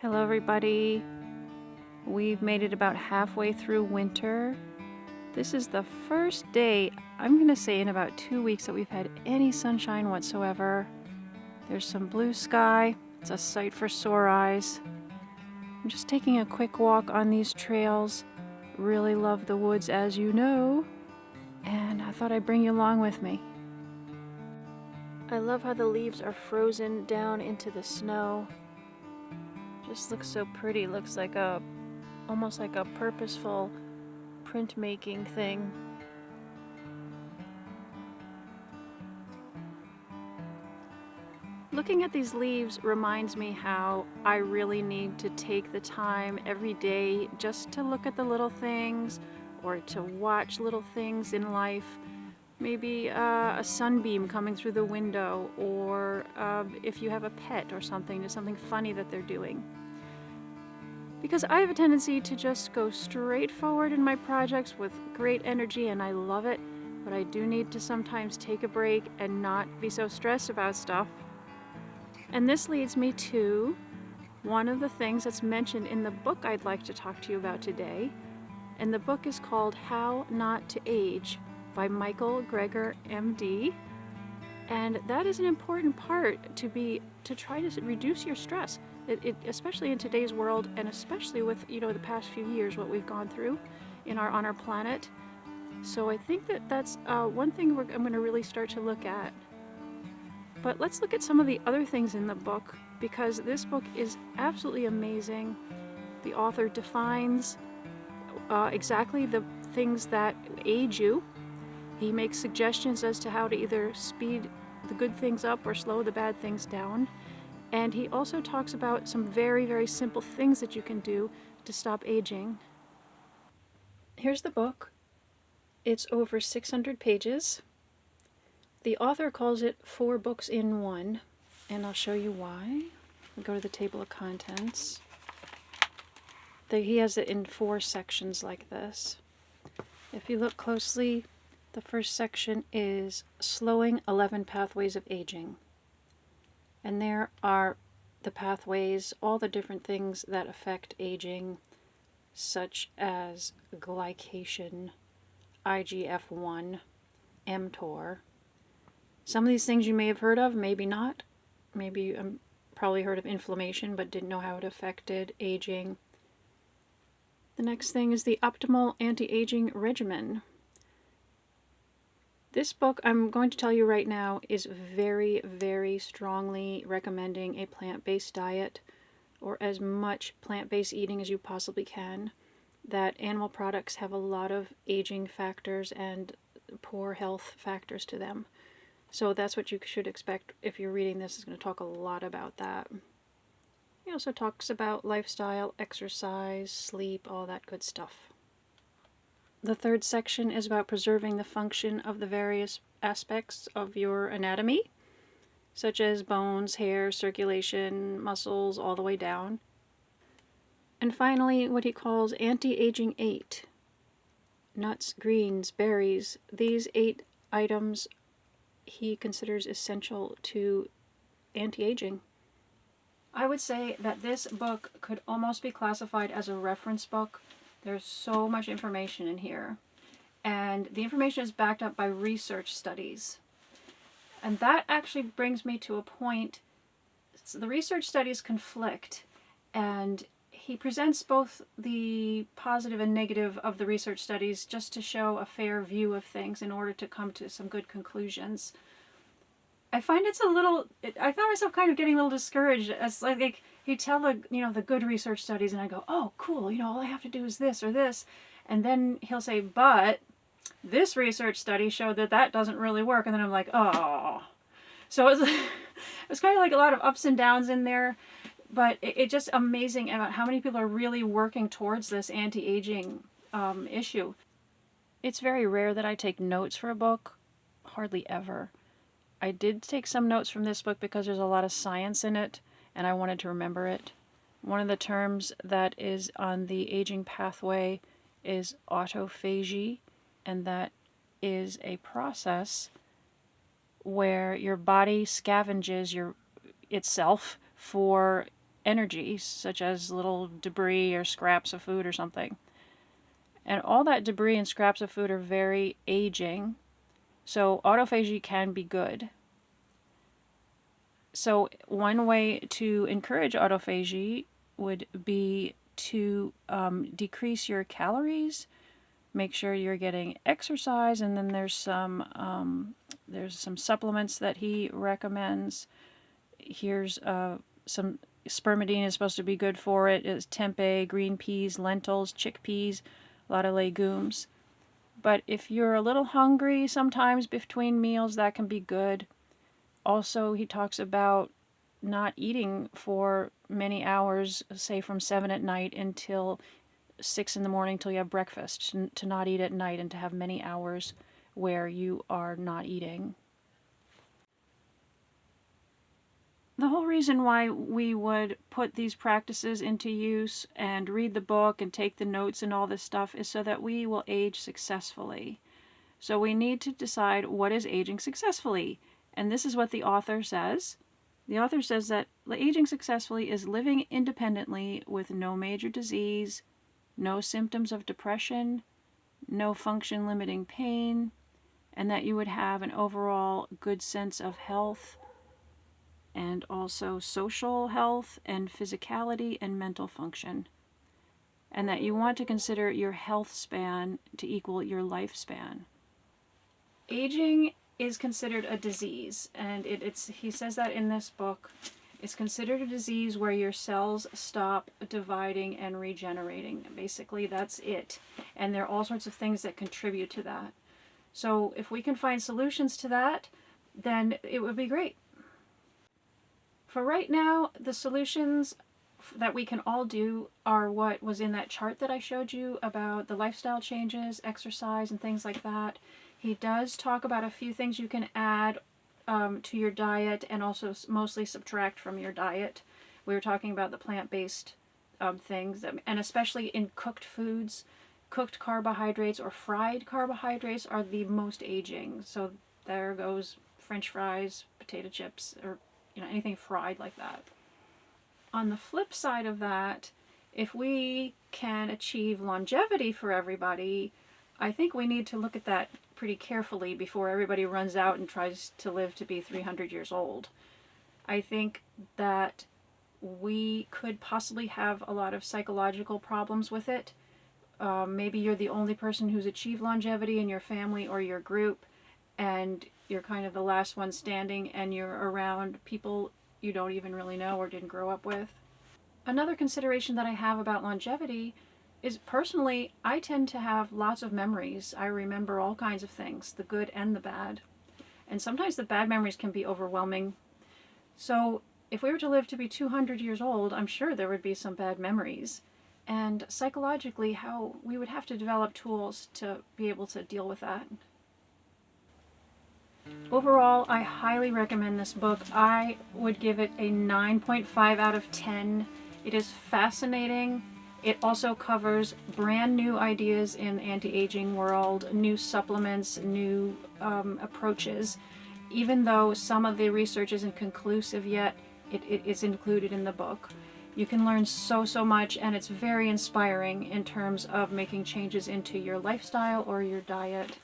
Hello everybody. We've made it about halfway through winter. This is the first day, I'm going to say in about 2 weeks, that we've had any sunshine whatsoever. There's some blue sky. It's a sight for sore eyes. I'm just taking a quick walk on these trails. Really love the woods, as you know. And I thought I'd bring you along with me. I love how the leaves are frozen down into the snow. Just looks so pretty. Looks like almost like a purposeful printmaking thing. Looking at these leaves reminds me how I really need to take the time every day just to look at the little things or to watch little things in life. Maybe a sunbeam coming through the window, or if you have a pet or something, there's something funny that they're doing. Because I have a tendency to just go straight forward in my projects with great energy, and I love it, but I do need to sometimes take a break and not be so stressed about stuff. And this leads me to one of the things that's mentioned in the book I'd like to talk to you about today. And the book is called How Not to Age by Michael Greger, MD. And that is an important part to try to reduce your stress. Especially in today's world, and especially with the past few years, what we've gone through on our planet. So I think that's one thing I'm going to really start to look at. But let's look at some of the other things in the book, because this book is absolutely amazing. The author defines exactly the things that age you. He makes suggestions as to how to either speed the good things up or slow the bad things down. And he also talks about some very, very simple things that you can do to stop aging. Here's the book. It's over 600 pages. The author calls it 4 books in one, and I'll show you why. We'll go to the table of contents. He has it in 4 sections like this. If you look closely, the first section is Slowing 11 Pathways of Aging. And there are the pathways, all the different things that affect aging, such as glycation, IGF-1, mTOR. Some of these things you may have heard of, maybe not. Maybe you probably heard of inflammation, but didn't know how it affected aging. The next thing is the optimal anti-aging regimen. This book, I'm going to tell you right now, is very, very strongly recommending a plant-based diet, or as much plant-based eating as you possibly can. That animal products have a lot of aging factors and poor health factors to them. So that's what you should expect if you're reading this. It's going to talk a lot about that. He also talks about lifestyle, exercise, sleep, all that good stuff. The third section is about preserving the function of the various aspects of your anatomy, such as bones, hair, circulation, muscles, all the way down. And finally, what he calls anti-aging 8. Nuts, greens, berries. These 8 items he considers essential to anti-aging. I would say that this book could almost be classified as a reference book. There's so much information in here, and the information is backed up by research studies. And that actually brings me to a point. So the research studies conflict, and he presents both the positive and negative of the research studies just to show a fair view of things in order to come to some good conclusions. I find I found myself kind of getting a little discouraged as like you tell the good research studies, and I go, oh cool, all I have to do is this or this, and then he'll say, but this research study showed that doesn't really work, and then I'm like, oh. So it's kind of like a lot of ups and downs in there, but it's just amazing about how many people are really working towards this anti-aging issue. It's very rare that I take notes for a book, hardly ever. I did take some notes from this book because there's a lot of science in it, and I wanted to remember it. One of the terms that is on the aging pathway is autophagy, and that is a process where your body scavenges itself for energy, such as little debris or scraps of food or something. And all that debris and scraps of food are very aging. So autophagy can be good. So one way to encourage autophagy would be to decrease your calories, make sure you're getting exercise, and then there's some supplements that he recommends. Here's some spermidine is supposed to be good for it. It's tempeh, green peas, lentils, chickpeas, a lot of legumes. But if you're a little hungry sometimes between meals, that can be good. Also, he talks about not eating for many hours, say from 7 at night until 6 in the morning till you have breakfast, to not eat at night and to have many hours where you are not eating. The whole reason why we would put these practices into use and read the book and take the notes and all this stuff is so that we will age successfully. So we need to decide what is aging successfully. And this is what the author says. The author says that aging successfully is living independently with no major disease, no symptoms of depression, no function-limiting pain, and that you would have an overall good sense of health and also social health and physicality and mental function. And that you want to consider your health span to equal your lifespan. Aging is considered a disease, and he says that in this book. It's considered a disease where your cells stop dividing and regenerating. Basically, that's it. And there are all sorts of things that contribute to that. So if we can find solutions to that, then it would be great. For right now, the solutions that we can all do are what was in that chart that I showed you about the lifestyle changes, exercise, and things like that. He does talk about a few things you can add to your diet and also mostly subtract from your diet. We were talking about the plant-based things, and especially in cooked foods. Cooked carbohydrates or fried carbohydrates are the most aging. So there goes French fries, potato chips, or anything fried like that. On the flip side of that, if we can achieve longevity for everybody, I think we need to look at that pretty carefully before everybody runs out and tries to live to be 300 years old. I think that we could possibly have a lot of psychological problems with it. Maybe you're the only person who's achieved longevity in your family or your group, and you're kind of the last one standing, and you're around people you don't even really know or didn't grow up with. Another consideration that I have about longevity is, personally, I tend to have lots of memories. I remember all kinds of things, the good and the bad. And sometimes the bad memories can be overwhelming. So if we were to live to be 200 years old, I'm sure there would be some bad memories. And psychologically, how we would have to develop tools to be able to deal with that. Overall, I highly recommend this book. I would give it a 9.5 out of 10. It is fascinating. It also covers brand new ideas in the anti-aging world, new supplements, new approaches. Even though some of the research isn't conclusive yet, it is included in the book. You can learn so much, and it's very inspiring in terms of making changes into your lifestyle or your diet.